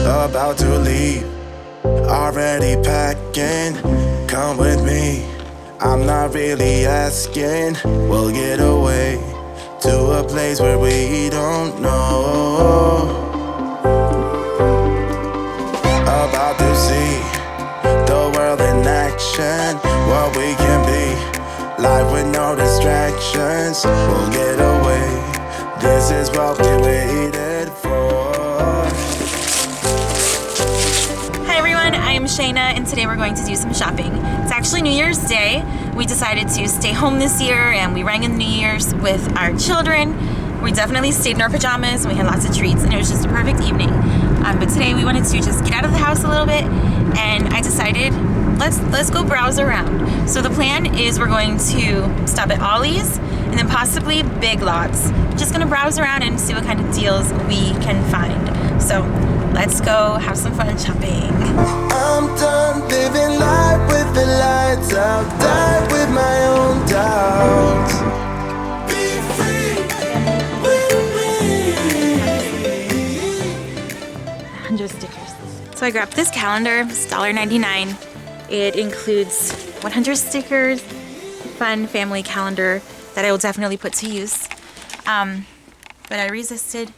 about to leave, already packing. Come with me, I'm not really asking. We'll get away to a place where we don't know. About to see the world in action, what we can be, life with no distractions. We'll get away, this is what we waited for. Hi everyone, I am Shayna and today we're going to do some shopping. It's actually New Year's Day. We decided to stay home this year and we rang in New Year's with our children. We definitely stayed in our pajamas and we had lots of treats and it was just a perfect evening. But today we wanted to just get out of the house a little bit and I decided let's go browse around. So the plan is we're going to stop at Ollie's and then possibly Big Lots. Just gonna browse around and see what kind of deals we can find. So let's go have some fun shopping. I'm done living life with the lights out, die with my own doubts. Be free with me. 100 stickers. So I grabbed this calendar, it's $1.99. It includes 100 stickers, fun family calendar that I will definitely put to use. But I resisted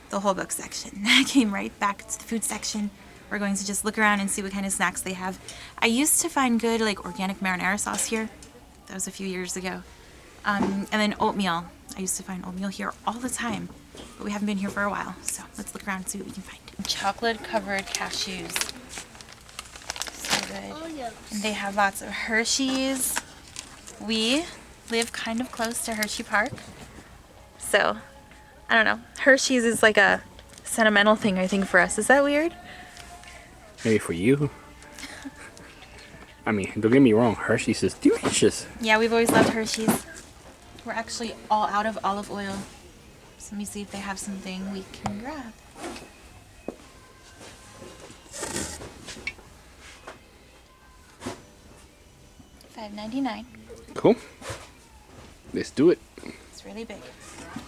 the whole book section. I came right back to the food section. We're going to just look around and see what kind of snacks they have. I used to find good like organic marinara sauce here. That was a few years ago. And then oatmeal. I used to find oatmeal here all the time, but we haven't been here for a while. So let's look around and see what we can find. Chocolate covered cashews. So good. And they have lots of Hershey's. We live kind of close to Hershey Park. So, I don't know. Hershey's is like a sentimental thing, I think, for us. Is that weird? Maybe for you. I mean, don't get me wrong, Hershey's is delicious. Yeah, we've always loved Hershey's. We're actually all out of olive oil. So let me see if they have something we can grab. $5.99. Cool. Let's do it. It's really big.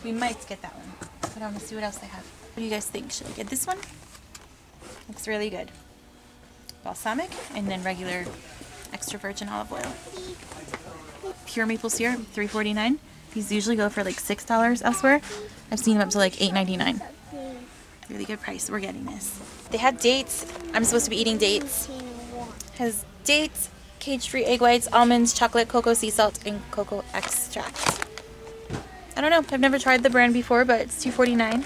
We might get that one. But I want to see what else they have. What do you guys think? Should I get this one? Looks really good. Balsamic and then regular extra virgin olive oil. Pure maple syrup, $3.49. These usually go for like $6 elsewhere. I've seen them up to like $8.99. Really good price. We're getting this. They have dates. I'm supposed to be eating dates. Has dates, cage-free egg whites, almonds, chocolate, cocoa sea salt, and cocoa extract. I don't know. I've never tried the brand before, but it's $2.49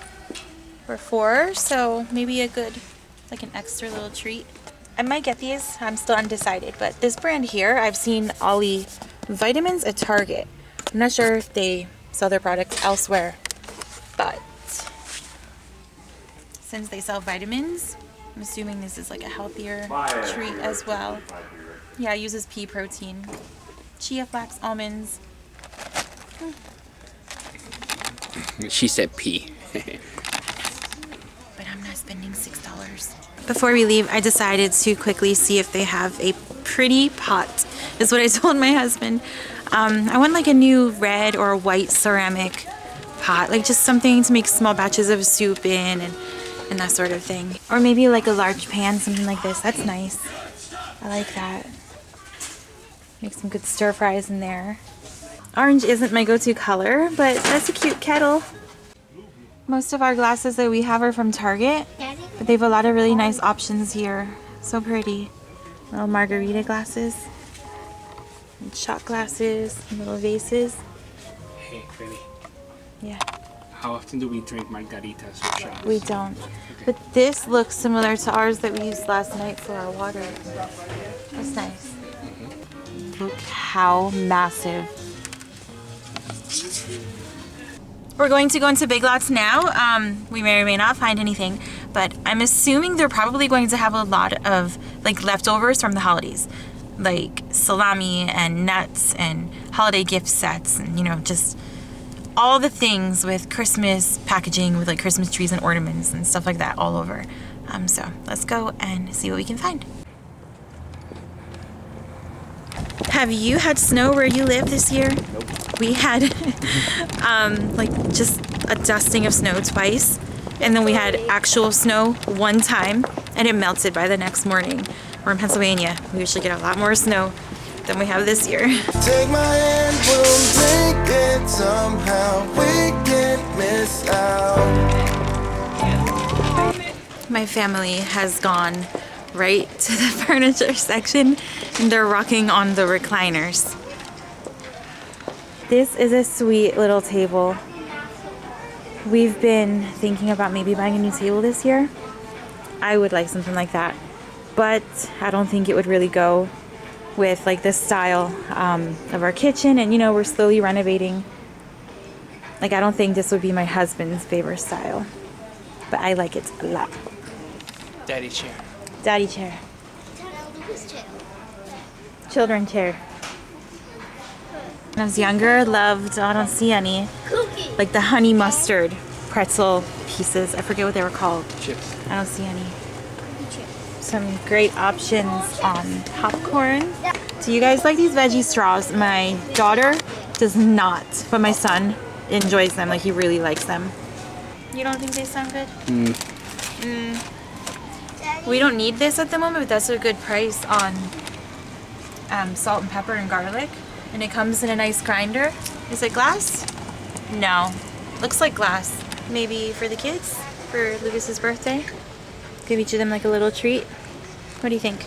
for 4, so maybe a good, like an extra little treat. I might get these. I'm still undecided, but this brand here, I've seen Ollie vitamins at Target. I'm not sure if they sell their products elsewhere, but since they sell vitamins, I'm assuming this is like a healthier treat as well. Yeah, it uses pea protein, chia flax, almonds. She said pea. But I'm not spending $6. Before we leave, I decided to quickly see if they have a pretty pot. Is what I told my husband. I want like a new red or white ceramic pot, like just something to make small batches of soup in and that sort of thing. Or maybe like a large pan, something like this. That's nice. I like that. Make some good stir fries in there. Orange isn't my go-to color, but that's a cute kettle. Most of our glasses that we have are from Target, but they have a lot of really nice options here. So pretty. Little margarita glasses, and shot glasses, and little vases. Hey, Benny. Yeah. How often do we drink margaritas or shots? We don't. But this looks similar to ours that we used last night for our water. That's nice. Look how massive. We're going to go into Big Lots now. We may or may not find anything, but I'm assuming they're probably going to have a lot of like leftovers from the holidays, like salami and nuts and holiday gift sets and, you know, just all the things with Christmas packaging with like Christmas trees and ornaments and stuff like that all over. So let's go and see what we can find. Have you had snow where you live this year? Nope. We had like just a dusting of snow twice, and then we had actual snow one time, and it melted by the next morning. We're in Pennsylvania. We usually get a lot more snow than we have this year. Take my hand, we'll make it somehow. We can't miss out. My family has gone right to the furniture section, and they're rocking on the recliners. This is a sweet little table. We've been thinking about maybe buying a new table this year. I would like something like that, but I don't think it would really go with like the style of our kitchen, and you know, we're slowly renovating. Like, I don't think this would be my husband's favorite style, but I like it a lot. Daddy chair. Daddy chair. Children chair. When I was younger, loved, I don't see any, like the honey mustard pretzel pieces. I forget what they were called. Chips. I don't see any. Some great options on popcorn. Do you guys like these veggie straws? My daughter does not, but my son enjoys them. Like, he really likes them. You don't think they sound good? We don't need this at the moment, but that's a good price on salt and pepper and garlic. And it comes in a nice grinder. Is it glass? No. Looks like glass. Maybe for the kids? For Lucas's birthday? Give each of them like a little treat. What do you think?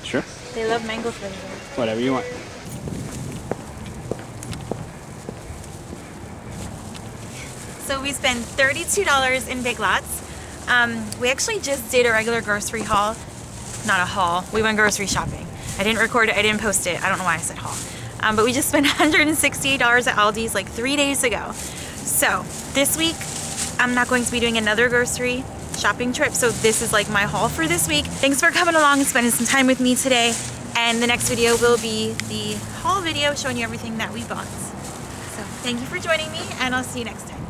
Sure. They love mango flavor. Whatever you want. So we spent $32 in Big Lots. We actually just did a regular grocery haul. Not a haul. We went grocery shopping. I didn't record it. I didn't post it. I don't know why I said haul. But we just spent $168 at Aldi's like 3 days ago. So this week, I'm not going to be doing another grocery shopping trip. So this is like my haul for this week. Thanks for coming along and spending some time with me today. And the next video will be the haul video showing you everything that we bought. So thank you for joining me, and I'll see you next time.